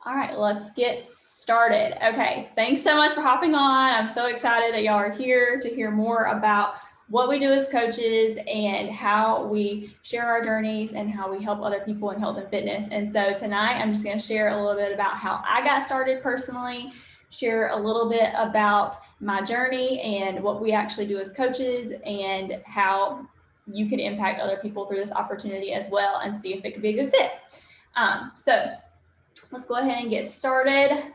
All right, let's get started. Okay, thanks so much for hopping on. I'm so excited that y'all are here to hear more about what we do as coaches and how we share our journeys and how we help other people in health and fitness. And so tonight, I'm just going to share a little bit about how I got started personally, share a little bit about my journey and what we actually do as coaches and how you can impact other people through this opportunity as well and see if it could be a good fit. So let's go ahead and get started.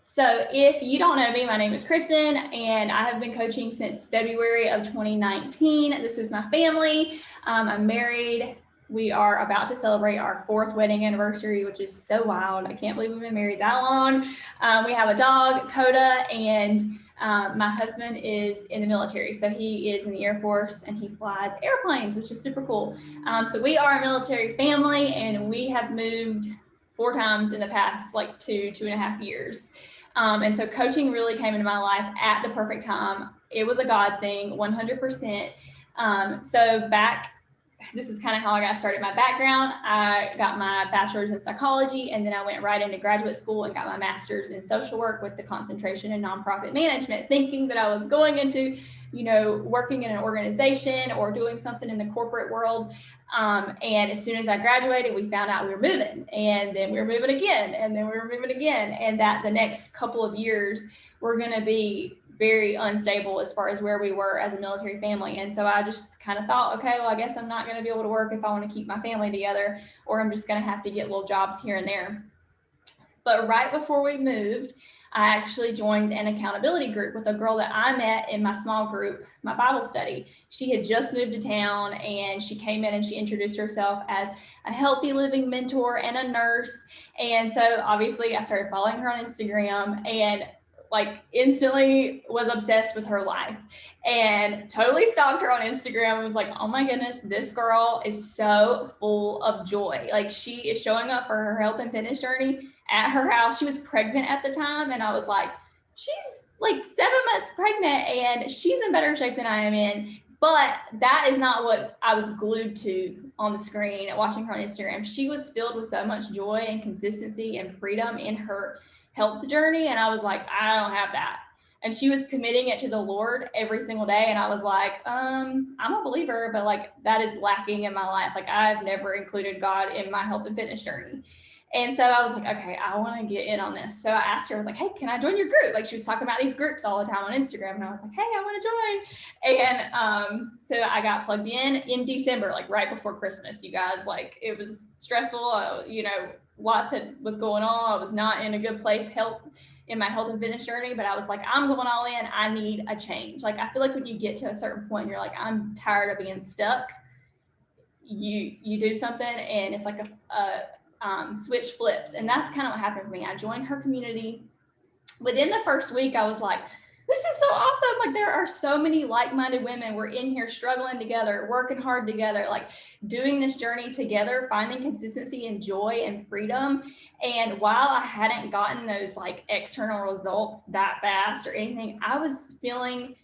So if you don't know me, my name is Kristen, and I have been coaching since February of 2019. This is my family. I'm married. We are about to celebrate our 4th wedding anniversary, which is so wild. I can't believe we've been married that long. We have a dog, Coda, and my husband is in the military. So he is in the Air Force and he flies airplanes, which is super cool. So we are a military family, and we have moved 4 times in the past like 2.5 years. And so coaching really came into my life at the perfect time. It was a God thing, 100%. This is kind of how I got started. My background, I got my bachelor's in psychology, and then I went right into graduate school and got my master's in social work with the concentration in nonprofit management, thinking that I was going into, working in an organization or doing something in the corporate world. And as soon as I graduated, we found out we were moving, and then we were moving again, and then we were moving again. And that the next couple of years were going to be very unstable as far as where we were as a military family. And so I just kind of thought, okay, well, I guess I'm not going to be able to work if I want to keep my family together, or I'm just going to have to get little jobs here and there. But right before we moved, I actually joined an accountability group with a girl that I met in my small group, my Bible study. She had just moved to town, and she came in and she introduced herself as a healthy living mentor and a nurse. And so obviously I started following her on Instagram and instantly was obsessed with her life and totally stalked her on Instagram and was like, oh my goodness, this girl is so full of joy. Like, she is showing up for her health and fitness journey at her house. She was pregnant at the time, and I was like, she's like 7 months pregnant and she's in better shape than I am in. But that is not what I was glued to on the screen watching her on Instagram. She was filled with so much joy and consistency and freedom in her health journey. And I was like, I don't have that. And she was committing it to the Lord every single day. And I was like, I'm a believer, but like that is lacking in my life. Like, I've never included God in my health and fitness journey. And so I was like, okay, I want to get in on this. So I asked her, I was like, hey, can I join your group? Like, she was talking about these groups all the time on Instagram. And I was like, hey, I want to join. And so I got plugged in December, like right before Christmas, you guys. Like, it was stressful. Lots was going on. I was not in a good place in my health and fitness journey, but I was like, I'm going all in. I need a change. Like, I feel like when you get to a certain point, you're like, I'm tired of being stuck. You do something, and it's like a switch flips. And that's kind of what happened for me. I joined her community. Within the first week, I was like, this is so awesome. Like, there are so many like-minded women. We're in here struggling together, working hard together, like doing this journey together, finding consistency and joy and freedom. And while I hadn't gotten those like external results that fast or anything, I was feeling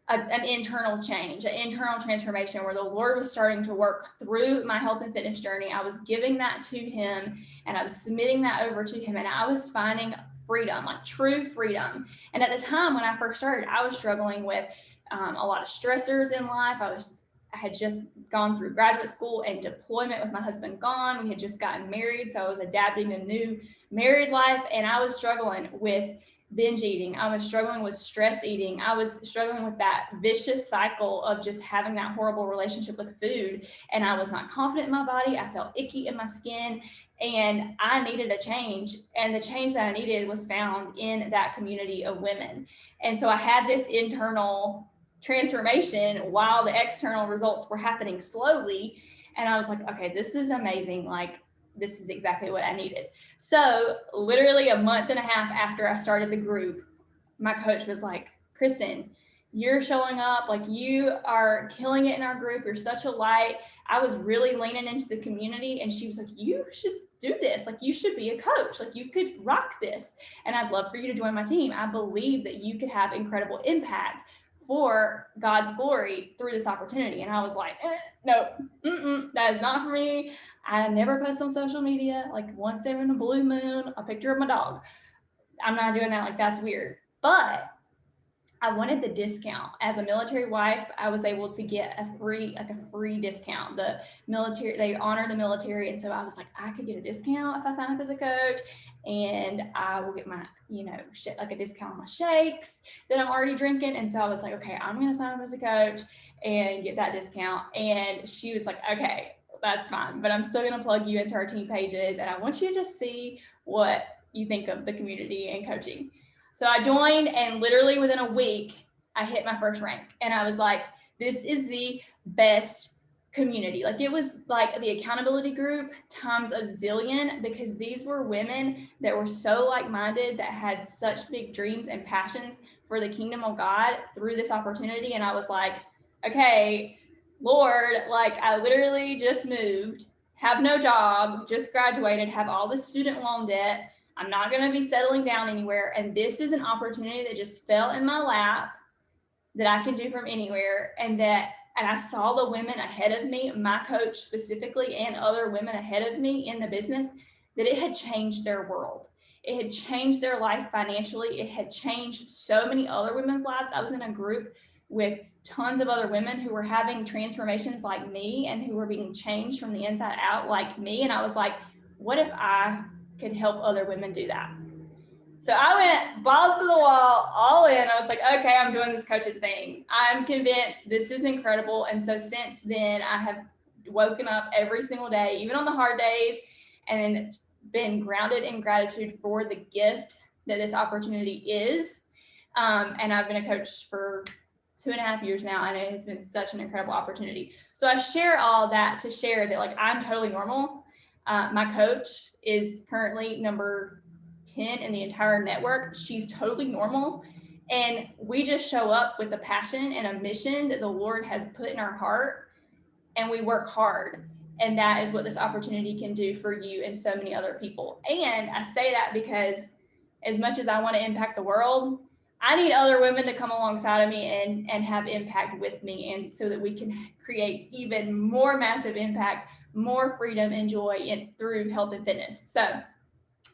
an internal change, an internal transformation where the Lord was starting to work through my health and fitness journey. I was giving that to him, and I was submitting that over to him, and I was finding freedom, like true freedom. And at the time when I first started, I was struggling with a lot of stressors in life. I had just gone through graduate school and deployment with my husband gone. We had just gotten married, so I was adapting to new married life, and I was struggling with binge eating. I was struggling with stress eating. I was struggling with that vicious cycle of just having that horrible relationship with food. And I was not confident in my body. I felt icky in my skin, and I needed a change. And the change that I needed was found in that community of women. And so I had this internal transformation while the external results were happening slowly. And I was like, okay, this is amazing. Like, this is exactly what I needed. So literally a month and a half after I started the group, my coach was like, Kristen, you're showing up, like, you are killing it in our group. You're such a light. I was really leaning into the community, and she was like, you should do this. Like, you should be a coach. Like, you could rock this. And I'd love for you to join my team. I believe that you could have incredible impact for God's glory through this opportunity. And I was like, no, that is not for me. I never post on social media. Like once every blue moon, a picture of my dog. I'm not doing that. Like that's weird. But I wanted the discount. As a military wife, I was able to get a free discount. The military, they honor the military. And so I was like, I could get a discount if I sign up as a coach, and I will get my, like a discount on my shakes that I'm already drinking. And so I was like, okay, I'm going to sign up as a coach and get that discount. And she was like, okay, that's fine, but I'm still going to plug you into our team pages. And I want you to just see what you think of the community and coaching. So I joined, and literally within a week, I hit my first rank. And I was like, this is the best community. Like it was like the accountability group times a zillion, because these were women that were so like-minded, that had such big dreams and passions for the kingdom of God through this opportunity. And I was like, okay, Lord, like I literally just moved, have no job, just graduated, have all this student loan debt. I'm not going to be settling down anywhere. And this is an opportunity that just fell in my lap that I can do from anywhere. And I saw the women ahead of me, my coach specifically, and other women ahead of me in the business, that it had changed their world. It had changed their life financially. It had changed so many other women's lives. I was in a group with tons of other women who were having transformations like me, and who were being changed from the inside out like me. And I was like, what if I could help other women do that? So I went balls to the wall, all in. I was like, okay, I'm doing this coaching thing. I'm convinced this is incredible. And so since then, I have woken up every single day, even on the hard days, and then been grounded in gratitude for the gift that this opportunity is. And I've been a coach for 2.5 years now, and it has been such an incredible opportunity. So I share all that to share that, like, I'm totally normal. My coach is currently number 10 in the entire network. She's totally normal. And we just show up with a passion and a mission that the Lord has put in our heart, and we work hard. And that is what this opportunity can do for you and so many other people. And I say that because as much as I want to impact the world, I need other women to come alongside of me and have impact with me, and so that we can create even more massive impact, more freedom and joy through health and fitness. So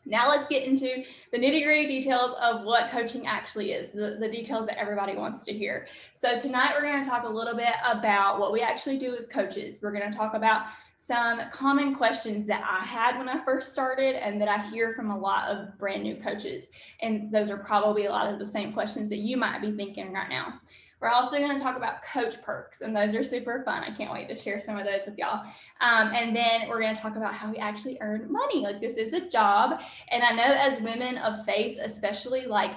now let's get into the nitty-gritty details of what coaching actually is, the details that everybody wants to hear. So tonight we're going to talk a little bit about what we actually do as coaches. We're going to talk about some common questions that I had when I first started, and that I hear from a lot of brand new coaches. And those are probably a lot of the same questions that you might be thinking right now. We're also going to talk about coach perks, and those are super fun. I can't wait to share some of those with y'all. And then we're going to talk about how we actually earn money. Like, this is a job. And I know as women of faith, especially, like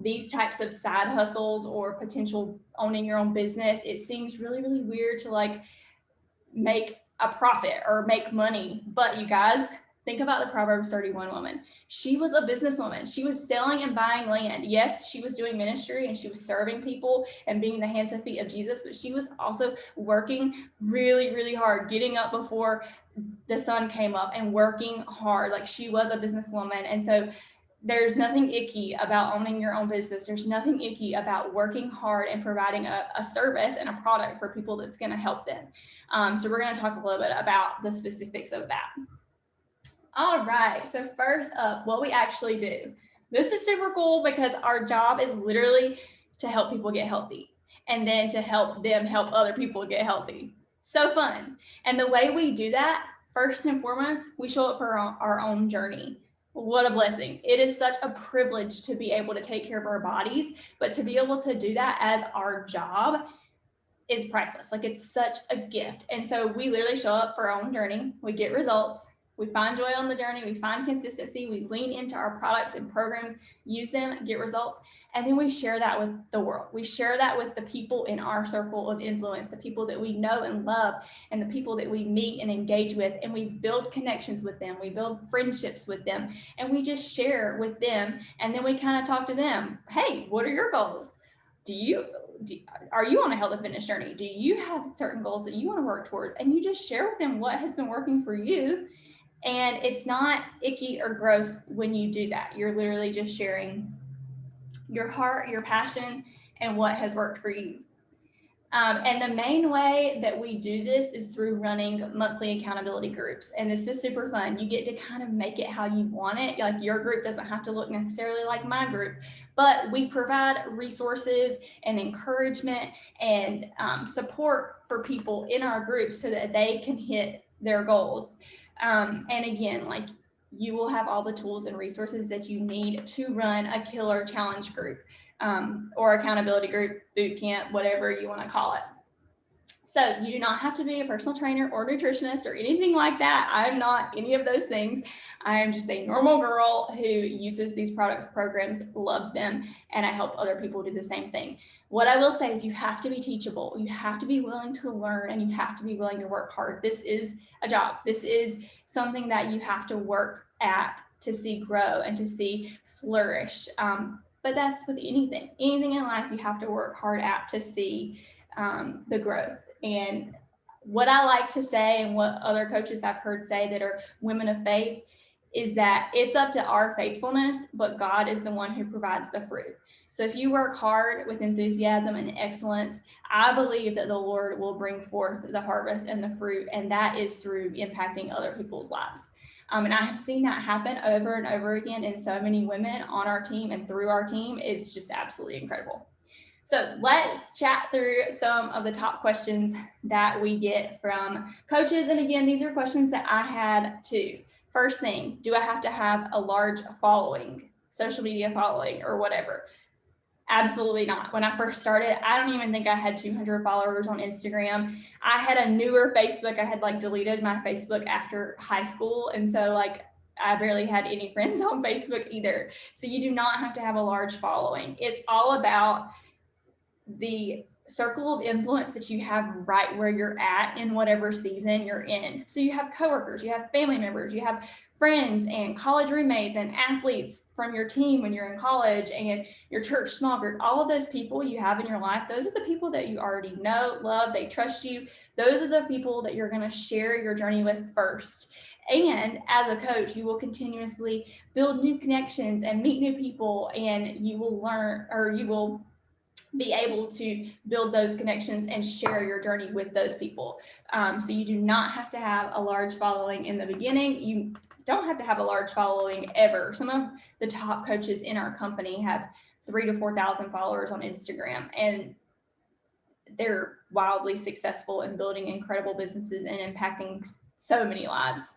these types of side hustles or potential owning your own business, it seems really, really weird to like make a profit or make money. But you guys, think about the Proverbs 31 woman. She was a businesswoman. She was selling and buying land. Yes, she was doing ministry and she was serving people and being the hands and feet of Jesus, but she was also working really, really hard, getting up before the sun came up and working hard. Like, she was a businesswoman. And so there's nothing icky about owning your own business. There's nothing icky about working hard and providing a service and a product for people that's going to help them. So we're going to talk a little bit about the specifics of that. All right, so first up, what we actually do. This is super cool because our job is literally to help people get healthy, and then to help them help other people get healthy. So fun. And the way we do that, first and foremost, we show up for our own journey. What a blessing. It is such a privilege to be able to take care of our bodies, but to be able to do that as our job is priceless. Like, it's such a gift. And so we literally show up for our own journey. We get results. We find joy on the journey. We find consistency. We lean into our products and programs, use them, get results. And then we share that with the world. We share that with the people in our circle of influence, the people that we know and love, and the people that we meet and engage with. And we build connections with them. We build friendships with them. And we just share with them. And then we kind of talk to them. Hey, what are your goals? Are you on a health and fitness journey? Do you have certain goals that you want to work towards? And you just share with them what has been working for you. And it's not icky or gross when you do that. You're literally just sharing your heart, your passion, and what has worked for you. And the main way that we do this is through running monthly accountability groups. And this is super fun. You get to kind of make it how you want it. Like your group doesn't have to look necessarily like my group, but we provide resources and encouragement and support for people in our group so that they can hit their goals. And again, like you will have all the tools and resources that you need to run a killer challenge group. Or accountability group, boot camp, whatever you want to call it. So you do not have to be a personal trainer or nutritionist or anything like that. I'm not any of those things. I am just a normal girl who uses these products, programs, loves them, and I help other people do the same thing. What I will say is you have to be teachable. You have to be willing to learn, and you have to be willing to work hard. This is a job. This is something that you have to work at to see grow and to see flourish. But that's with anything in life, you have to work hard at to see the growth. And what I like to say, and what other coaches I've heard say that are women of faith, is that it's up to our faithfulness, but God is the one who provides the fruit. So if you work hard with enthusiasm and excellence, I believe that the Lord will bring forth the harvest and the fruit, and that is through impacting other people's lives. And I have seen that happen over and over again in so many women on our team and through our team. It's just absolutely incredible. So let's chat through some of the top questions that we get from coaches. And again, these are questions that I had too. First thing, do I have to have a large following, social media following or whatever? Absolutely not. When I first started, I don't even think I had 200 followers on Instagram. I had a newer Facebook. I had like deleted my Facebook after high school. And so like I barely had any friends on Facebook either. So you do not have to have a large following. It's all about the circle of influence that you have right where you're at in whatever season you're in. So you have coworkers, you have family members, you have friends and college roommates and athletes from your team when you're in college and your church small group. All of those people you have in your life, those are the people that you already know, love, they trust you. Those are the people that you're going to share your journey with first. And as a coach, you will continuously build new connections and meet new people, and you will learn, or you will be able to build those connections and share your journey with those people. So you do not have to have a large following in the beginning. You don't have to have a large following ever. Some of the top coaches in our company have 3,000 to 4,000 followers on Instagram, and they're wildly successful in building incredible businesses and impacting so many lives.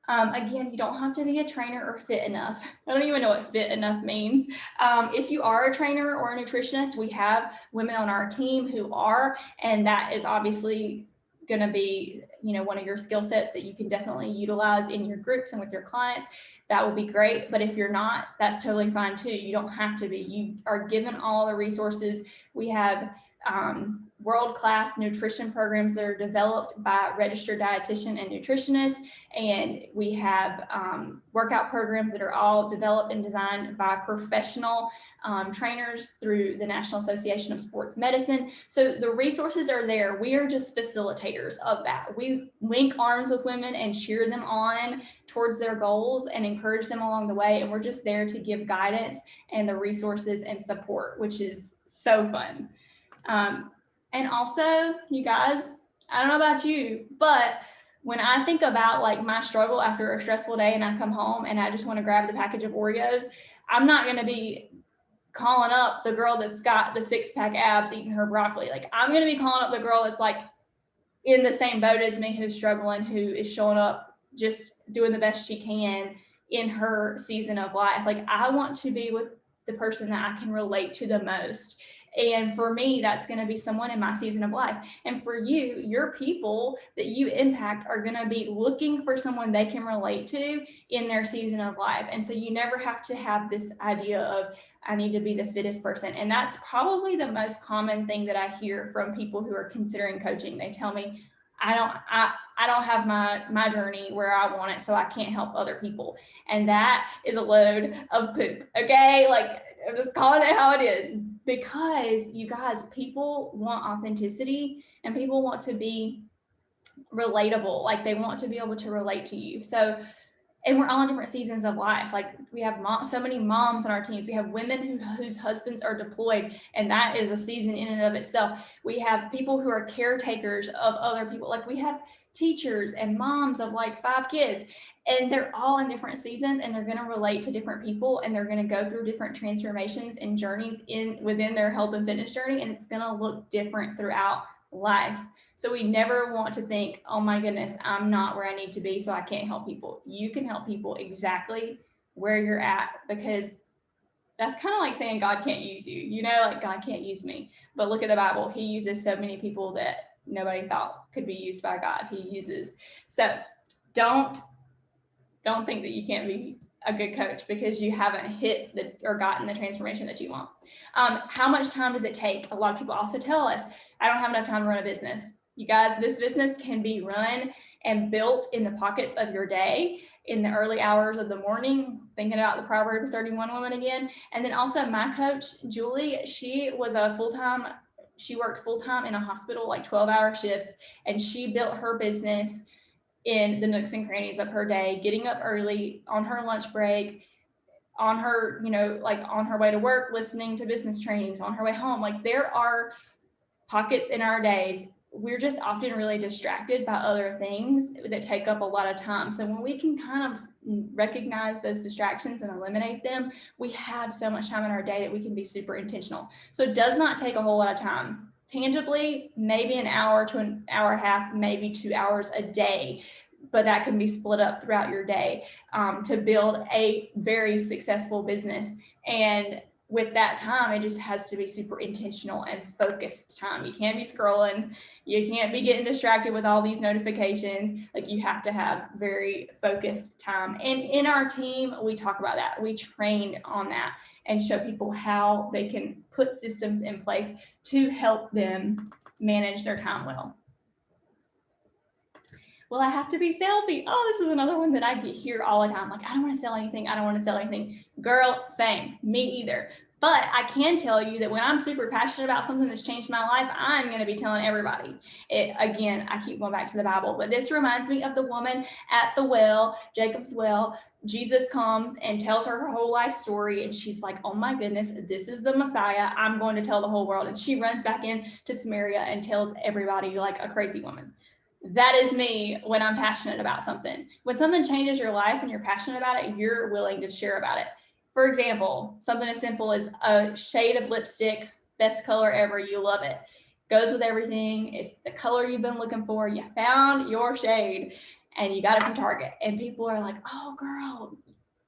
Again, you don't have to be a trainer or fit enough. I don't even know what fit enough means. If you are a trainer or a nutritionist, we have women on our team who are, and that is obviously going to be, one of your skill sets that you can definitely utilize in your groups and with your clients. That will be great. But if you're not, that's totally fine too. You don't have to be. You are given all the resources. We have world-class nutrition programs that are developed by registered dietitian and nutritionists. And we have workout programs that are all developed and designed by professional trainers through the National Association of Sports Medicine. So the resources are there. We are just facilitators of that. We link arms with women and cheer them on towards their goals and encourage them along the way. And we're just there to give guidance and the resources and support, which is so fun. And also, you guys, I don't know about you, but when I think about like my struggle after a stressful day and I come home and I just want to grab the package of Oreos, I'm not going to be calling up the girl that's got the 6-pack abs eating her broccoli. Like I'm going to be calling up the girl that's like in the same boat as me, who's struggling, who is showing up, just doing the best she can in her season of life. Like I want to be with the person that I can relate to the most. And for me, that's going to be someone in my season of life. And for you, your people that you impact are going to be looking for someone they can relate to in their season of life. And so you never have to have this idea of, I need to be the fittest person. And that's probably the most common thing that I hear from people who are considering coaching. They tell me, I don't have my journey where I want it, so I can't help other people. And that is a load of poop. Okay. Like I'm just calling it how it is, because you guys, people want authenticity and people want to be relatable. Like they want to be able to relate to you. So And we're all in different seasons of life. Like we have so many moms on our teams. We have women whose husbands are deployed, and that is a season in and of itself. We have people who are caretakers of other people. Like we have teachers and moms of like 5 kids, and they're all in different seasons, and they're going to relate to different people, and they're going to go through different transformations and journeys within their health and fitness journey, and it's going to look different throughout life. So we never want to think, oh my goodness, I'm not where I need to be, so I can't help people. You can help people exactly where you're at, because that's kind of like saying God can't use you. You know, like God can't use me. But look at the Bible. He uses so many people that nobody thought could be used by God. He uses. So don't think that you can't be a good coach because you haven't hit or gotten the transformation that you want. How much time does it take? A lot of people also tell us, I don't have enough time to run a business. You guys, this business can be run and built in the pockets of your day, in the early hours of the morning, thinking about the Proverbs 31 woman again. And then also my coach, Julie, she worked full-time in a hospital, like 12-hour shifts, and she built her business in the nooks and crannies of her day, getting up early on her lunch break, on her, like on her way to work, listening to business trainings, on her way home. Like there are pockets in our days. We're just often really distracted by other things that take up a lot of time. So when we can kind of recognize those distractions and eliminate them, we have so much time in our day that we can be super intentional. So it does not take a whole lot of time. Tangibly, maybe an hour to an hour and a half, maybe 2 hours a day, but that can be split up throughout your day to build a very successful business. And with that time, it just has to be super intentional and focused time. You can't be scrolling. You can't be getting distracted with all these notifications. Like you have to have very focused time. And in our team, we talk about that. We train on that and show people how they can put systems in place to help them manage their time well. Well, I have to be salesy. Oh, this is another one that I hear all the time. Like, I don't want to sell anything. I don't want to sell anything. Girl, same. Me either. But I can tell you that when I'm super passionate about something that's changed my life, I'm going to be telling everybody. Again, I keep going back to the Bible, but this reminds me of the woman at the well, Jacob's well. Jesus comes and tells her whole life story, and she's like, oh my goodness, this is the Messiah. I'm going to tell the whole world. And she runs back into Samaria and tells everybody like a crazy woman. That is me when I'm passionate about something. When something changes your life and you're passionate about it, you're willing to share about it. For example, something as simple as a shade of lipstick, best color ever, you love it. Goes with everything. It's the color you've been looking for. You found your shade and you got it from Target. And people are like, oh girl,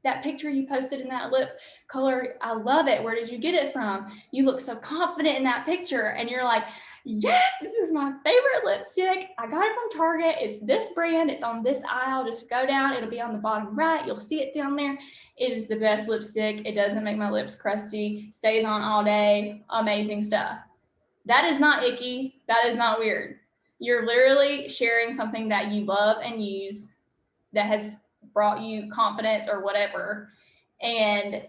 that picture you posted in that lip color, I love it. Where did you get it from? You look so confident in that picture. And you're like, yes, this is my favorite lipstick. I got it from Target. It's this brand. It's on this aisle. Just go down. It'll be on the bottom right. You'll see it down there. It is the best lipstick. It doesn't make my lips crusty. Stays on all day. Amazing stuff. That is not icky. That is not weird. You're literally sharing something that you love and use that has brought you confidence or whatever, and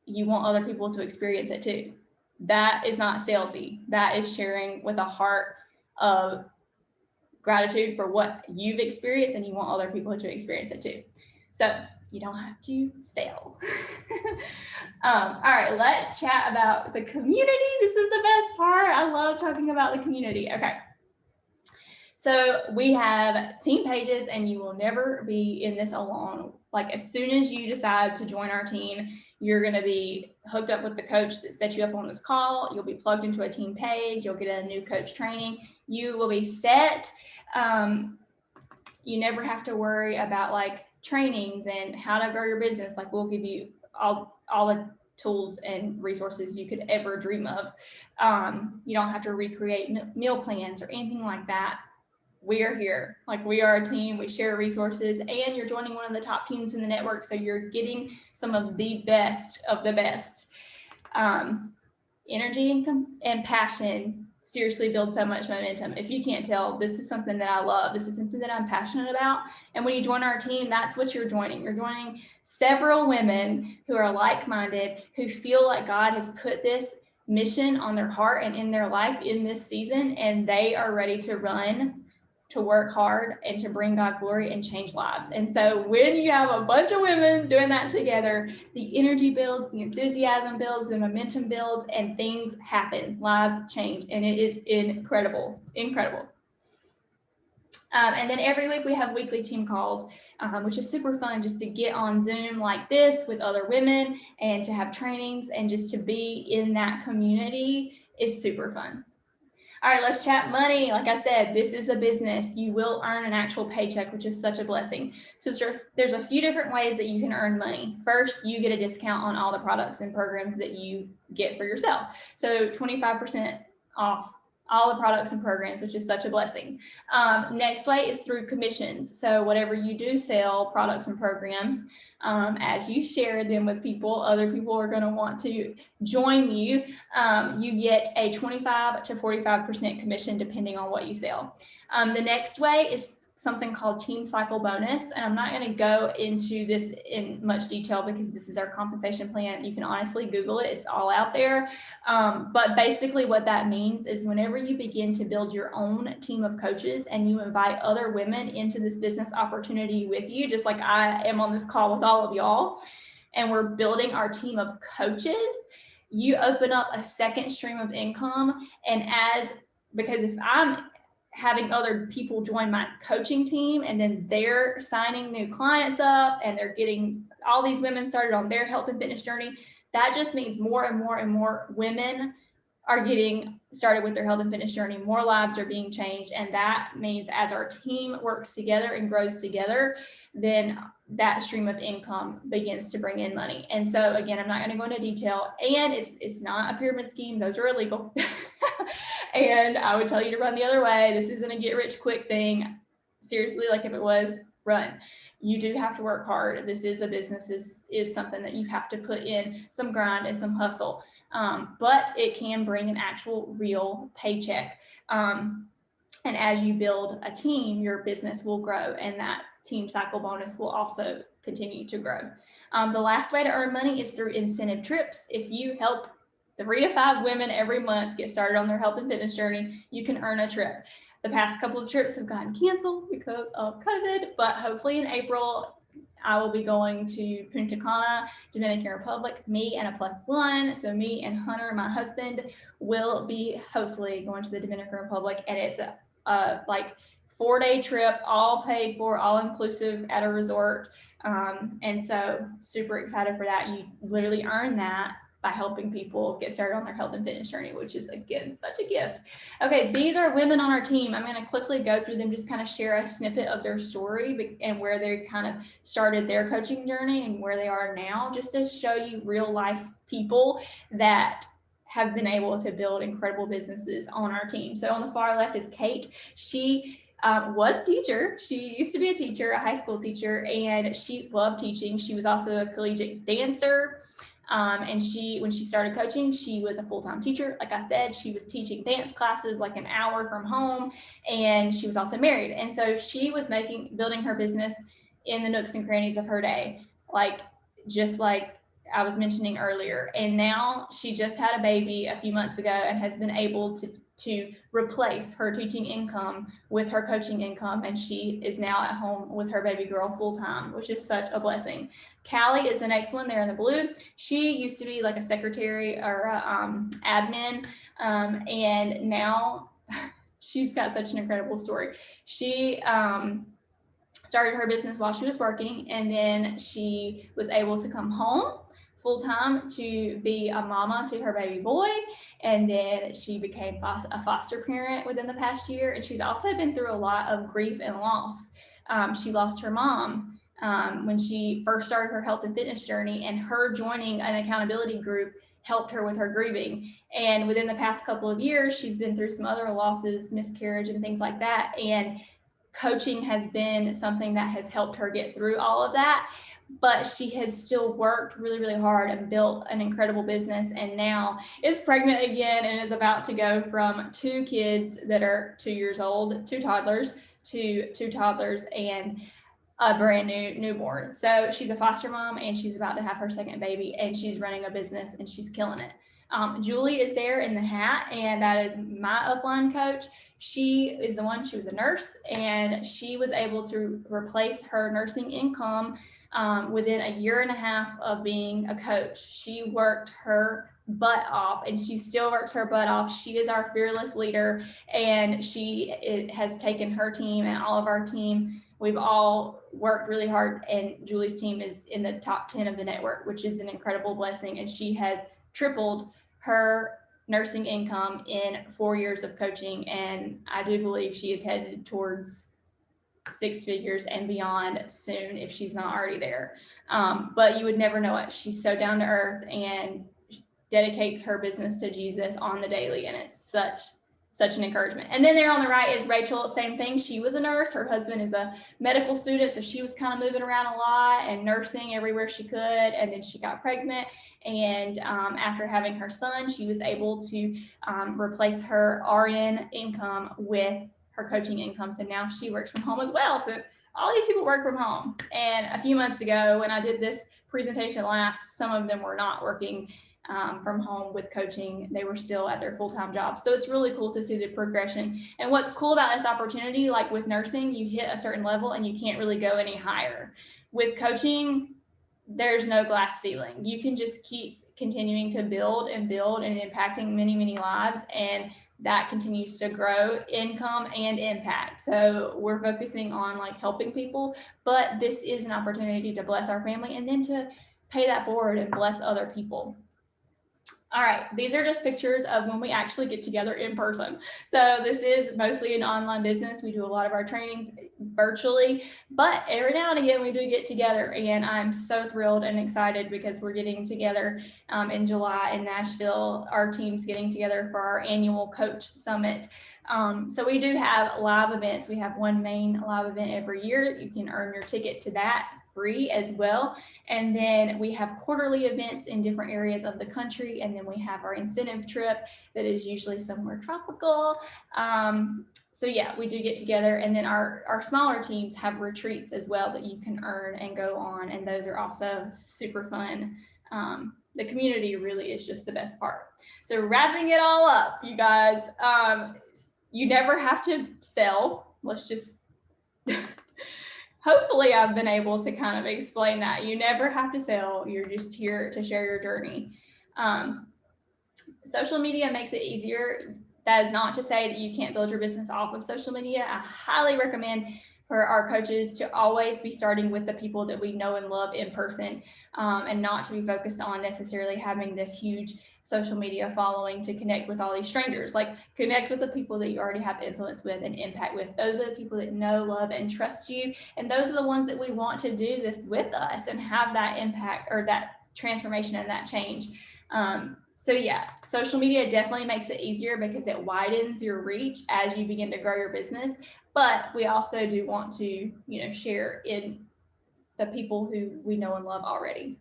you want other people to experience it too. That is not salesy. That is sharing with a heart of gratitude for what you've experienced, and you want other people to experience it too. So you don't have to sell. All right, let's chat about the community. This is the best part. I love talking about the community. Okay. So we have team pages, and you will never be in this alone. Like as soon as you decide to join our team, you're going to be hooked up with the coach that set you up on this call. You'll be plugged into a team page. You'll get a new coach training. You will be set. You never have to worry about like trainings and how to grow your business. Like we'll give you all the tools and resources you could ever dream of. You don't have to recreate meal plans or anything like that. We are here. Like we are a team. We share resources, and you're joining one of the top teams in the network. So you're getting some of the best of the best. Energy and passion seriously build so much momentum. If you can't tell, this is something that I love. This is something that I'm passionate about. And when you join our team, that's what you're joining. You're joining several women who are like-minded, who feel like God has put this mission on their heart and in their life in this season, and they are ready to run to work hard and to bring God glory and change lives. And so when you have a bunch of women doing that together, the energy builds, the enthusiasm builds, the momentum builds, and things happen. Lives change, and it is incredible, incredible. And then every week we have weekly team calls, which is super fun, just to get on Zoom like this with other women and to have trainings and just to be in that community is super fun. All right, let's chat money. Like I said, this is a business. You will earn an actual paycheck, which is such a blessing. So there's a few different ways that you can earn money. First, you get a discount on all the products and programs that you get for yourself. So 25% off all the products and programs, which is such a blessing. Next way is through commissions. So whatever you do sell, products and programs, as you share them with people, other people are going to want to join you. You get a 25 to 45% commission depending on what you sell. The next way is something called team cycle bonus. And I'm not going to go into this in much detail because this is our compensation plan. You can honestly Google it. It's all out there. But basically what that means is whenever you begin to build your own team of coaches and you invite other women into this business opportunity with you, just like I am on this call with all of y'all, and we're building our team of coaches, you open up a second stream of income. And because if I'm having other people join my coaching team and then they're signing new clients up and they're getting all these women started on their health and fitness journey, that just means more and more and more women are getting started with their health and fitness journey. More lives are being changed. And that means as our team works together and grows together, then that stream of income begins to bring in money. And so again, I'm not going to go into detail, and it's not a pyramid scheme. Those are illegal. And I would tell you to run the other way. This isn't a get rich quick thing. Seriously, like if it was, run. You do have to work hard. This is a business, is something that you have to put in some grind and some hustle. But it can bring an actual real paycheck. And as you build a team, your business will grow, and that team cycle bonus will also continue to grow. The last way to earn money is through incentive trips. If you help 3 to 5 women every month get started on their health and fitness journey, you can earn a trip. The past couple of trips have gotten canceled because of COVID, but hopefully in April, I will be going to Punta Cana, Dominican Republic, me and a +1. So me and Hunter, my husband, will be hopefully going to the Dominican Republic, and it's a like 4-day trip, all paid for, all inclusive at a resort. And so super excited for that. You literally earn that by helping people get started on their health and fitness journey, which is, again, such a gift. Okay, these are women on our team. I'm going to quickly go through them, just kind of share a snippet of their story and where they kind of started their coaching journey and where they are now, just to show you real life people that have been able to build incredible businesses on our team. So on the far left is Kate. She was a teacher. She used to be a teacher, a high school teacher, and she loved teaching. She was also a collegiate dancer. And when she started coaching, she was a full-time teacher. Like I said, she was teaching dance classes like an hour from home, and she was also married. And so she was building her business in the nooks and crannies of her day, just like I was mentioning earlier. And now she just had a baby a few months ago and has been able to replace her teaching income with her coaching income. And she is now at home with her baby girl full-time, which is such a blessing. Callie is the next one there in the blue. She used to be like a secretary or admin, and now she's got such an incredible story. She started her business while she was working, and then she was able to come home full-time to be a mama to her baby boy, and then she became a foster parent within the past year. And she's also been through a lot of grief and loss. She lost her mom when she first started her health and fitness journey, and her joining an accountability group helped her with her grieving. And within the past couple of years, she's been through some other losses, miscarriage and things like that. And coaching has been something that has helped her get through all of that. But she has still worked really, really hard and built an incredible business, and now is pregnant again and is about to go from 2 kids that are 2 years old, 2 toddlers, to 2 toddlers and a brand new newborn. So she's a foster mom, and she's about to have her second baby, and she's running a business, and she's killing it. Julie is there in the hat, and that is my upline coach. She was a nurse, and she was able to replace her nursing income within a year and a half of being a coach. She worked her butt off, and she still works her butt off. She is our fearless leader, and she has taken her team and all of our team. We've all worked really hard, and Julie's team is in the top 10 of the network, which is an incredible blessing. And she has tripled her nursing income in 4 years of coaching. And I do believe she is headed towards 6 figures and beyond soon if she's not already there. But you would never know it. She's so down to earth and dedicates her business to Jesus on the daily. And it's such an encouragement. And then there on the right is Rachel. Same thing. She was a nurse. Her husband is a medical student. So she was kind of moving around a lot and nursing everywhere she could. And then she got pregnant. And after having her son, she was able to replace her RN income with her coaching income. So now she works from home as well. So all these people work from home. And a few months ago, when I did this presentation last, some of them were not working from home with coaching. They were still at their full-time jobs. So it's really cool to see the progression. And what's cool about this opportunity, like with nursing, you hit a certain level and you can't really go any higher. With coaching, there's no glass ceiling. You can just keep continuing to build and impacting many, many lives. And that continues to grow income and impact. So we're focusing on like helping people, but this is an opportunity to bless our family and then to pay that forward and bless other people. All right, these are just pictures of when we actually get together in person. So this is mostly an online business. We do a lot of our trainings virtually, but every now and again we do get together, and I'm so thrilled and excited because we're getting together in July in Nashville. Our team's getting together for our annual Coach Summit. So we do have live events. We have one main live event every year. You can earn your ticket to that free as well. And then we have quarterly events in different areas of the country. And then we have our incentive trip that is usually somewhere tropical. So yeah, we do get together. And then our smaller teams have retreats as well that you can earn and go on. And those are also super fun. The community really is just the best part. So wrapping it all up, you guys, you never have to sell. Let's just... Hopefully I've been able to kind of explain that. You never have to sell. You're just here to share your journey. Social media makes it easier. That is not to say that you can't build your business off of social media. I highly recommend for our coaches to always be starting with the people that we know and love in person, and not to be focused on necessarily having this huge social media following to connect with all these strangers. Like, connect with the people that you already have influence with and impact with. Those are the people that know, love, and trust you. And those are the ones that we want to do this with us and have that impact or that transformation and that change. So yeah, social media definitely makes it easier because it widens your reach as you begin to grow your business. But we also do want to, share in the people who we know and love already.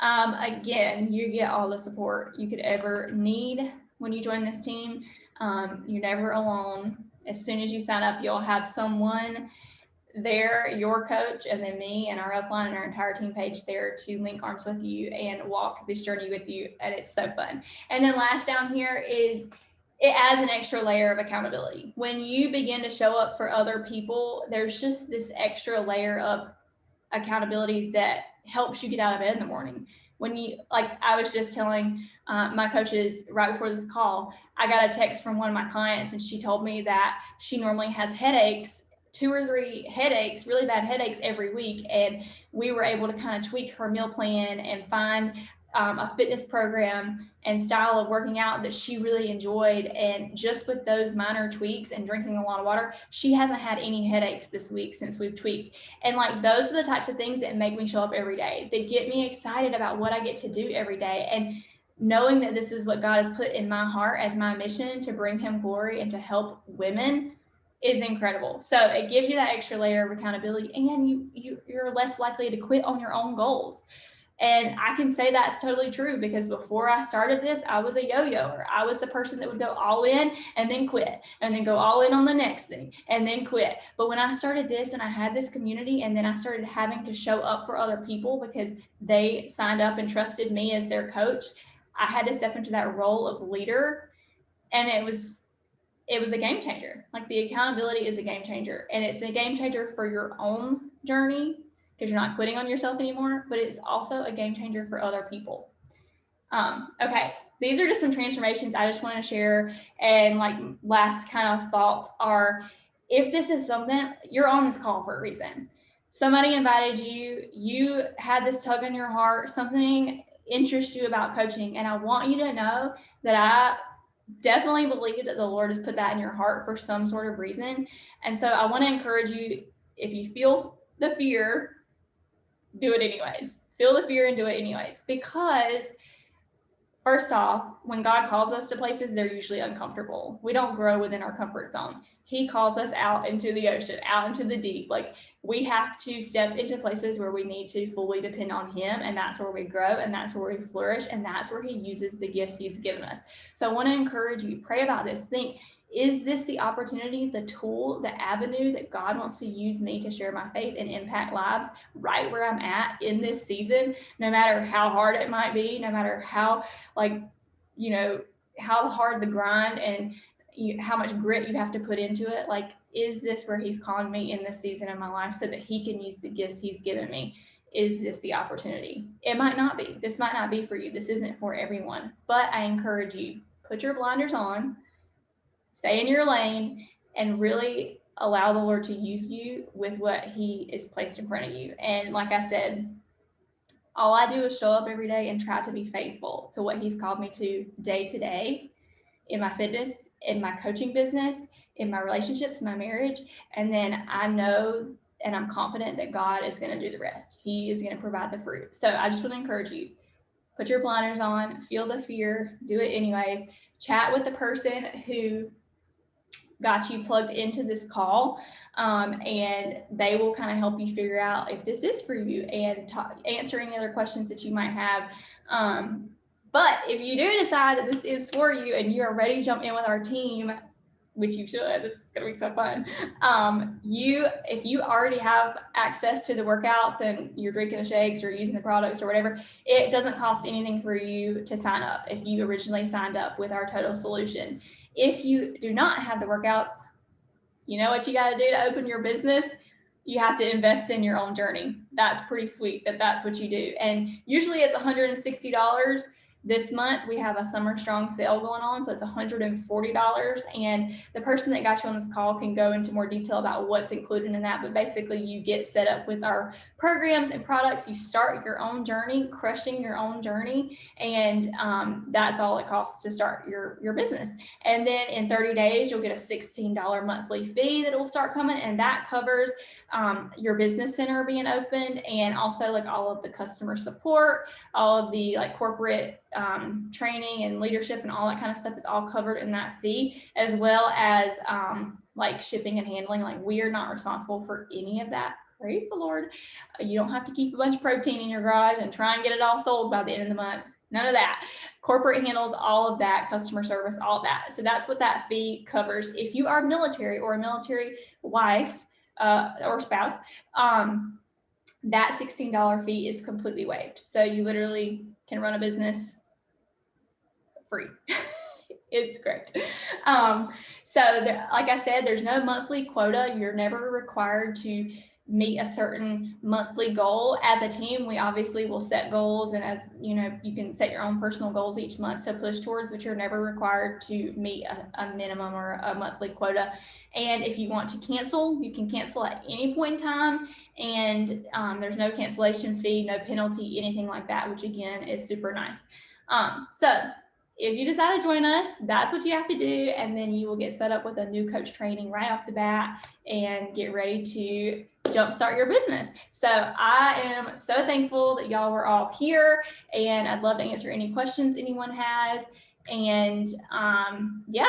Again, you get all the support you could ever need when you join this team. You're never alone. As soon as you sign up, you'll have someone there, your coach, and then me and our upline and our entire team page there to link arms with you and walk this journey with you. And it's so fun. And then last down here is, it adds an extra layer of accountability. When you begin to show up for other people, there's just this extra layer of accountability that helps you get out of bed in the morning. When you, like I was just telling my coaches right before this call, I got a text from one of my clients and she told me that she normally has headaches, 2 or 3 headaches, really bad headaches every week. And we were able to kind of tweak her meal plan and find a fitness program and style of working out that she really enjoyed. And just with those minor tweaks and drinking a lot of water, she hasn't had any headaches this week since we've tweaked. And like, those are the types of things that make me show up every day. They get me excited about what I get to do every day. And knowing that this is what God has put in my heart as my mission to bring him glory and to help women is incredible. So it gives you that extra layer of accountability, and you're less likely to quit on your own goals. And I can say that's totally true because before I started this, I was a yo-yoer. I was the person that would go all in and then quit, and then go all in on the next thing and then quit. But when I started this and I had this community, and then I started having to show up for other people because they signed up and trusted me as their coach, I had to step into that role of leader, and it was a game changer. Like, the accountability is a game changer, and it's a game changer for your own journey because you're not quitting on yourself anymore, but it's also a game changer for other people. Okay, these are just some transformations I just want to share. And like, last kind of thoughts are, if this is something, you're on this call for a reason. Somebody invited you, you had this tug in your heart, something interests you about coaching. And I want you to know that I definitely believe that the Lord has put that in your heart for some sort of reason. And so I want to encourage you, if you feel the fear, do it anyways. Feel the fear and do it anyways. Because first off, when God calls us to places, they're usually uncomfortable. We don't grow within our comfort zone. He calls us out into the ocean, out into the deep. Like, we have to step into places where we need to fully depend on Him, and that's where we grow, and that's where we flourish, and that's where He uses the gifts He's given us. So I want to encourage you, pray about this. Think, is this the opportunity, the tool, the avenue that God wants to use me to share my faith and impact lives right where I'm at in this season, no matter how hard it might be, no matter how, like, you know, how hard the grind and how much grit you have to put into it. Like, is this where He's calling me in this season of my life so that He can use the gifts He's given me? Is this the opportunity? It might not be. This might not be for you. This isn't for everyone. But I encourage you, put your blinders on, stay in your lane, and really allow the Lord to use you with what He is placed in front of you. And like I said, all I do is show up every day and try to be faithful to what He's called me to day in my fitness, in my coaching business, in my relationships, my marriage. And then I know and I'm confident that God is going to do the rest. He is going to provide the fruit. So I just want to encourage you, put your blinders on, feel the fear, do it anyways. Chat with the person who got you plugged into this call, and they will kind of help you figure out if this is for you and answer any other questions that you might have. But if you do decide that this is for you and you are ready to jump in with our team, which you should, this is going to be so fun. If you already have access to the workouts and you're drinking the shakes or using the products or whatever, it doesn't cost anything for you to sign up if you originally signed up with our total solution. If you do not have the workouts, you know what you got to do to open your business? You have to invest in your own journey. That's pretty sweet that that's what you do. And usually it's $160. This month we have a Summer Strong sale going on, so it's $140. And the person that got you on this call can go into more detail about what's included in that. But basically, you get set up with our programs and products. You start your own journey, crushing your own journey, and that's all it costs to start your business. And then in 30 days, you'll get a $16 monthly fee that will start coming, and that covers your business center being opened, and also like all of the customer support, all of the like corporate training and leadership and all that kind of stuff is all covered in that fee, as well as like shipping and handling. Like, we are not responsible for any of that. Praise the Lord. You don't have to keep a bunch of protein in your garage and try and get it all sold by the end of the month. None of that. Corporate handles all of that, customer service, all of that. So that's what that fee covers. If you are military or a military wife or spouse, that $16 fee is completely waived. So you literally can run a business free. It's great. Like I said, there's no monthly quota. You're never required to meet a certain monthly goal. As a team, we obviously will set goals, and as you know, you can set your own personal goals each month to push towards, but you're never required to meet a minimum or a monthly quota. And if you want to cancel, you can cancel at any point in time, and there's no cancellation fee, no penalty, anything like that, which again is super nice. So if you decide to join us, that's what you have to do, and then you will get set up with a new coach training right off the bat and get ready to jumpstart your business. So I am so thankful that y'all were all here, and I'd love to answer any questions anyone has. And yeah.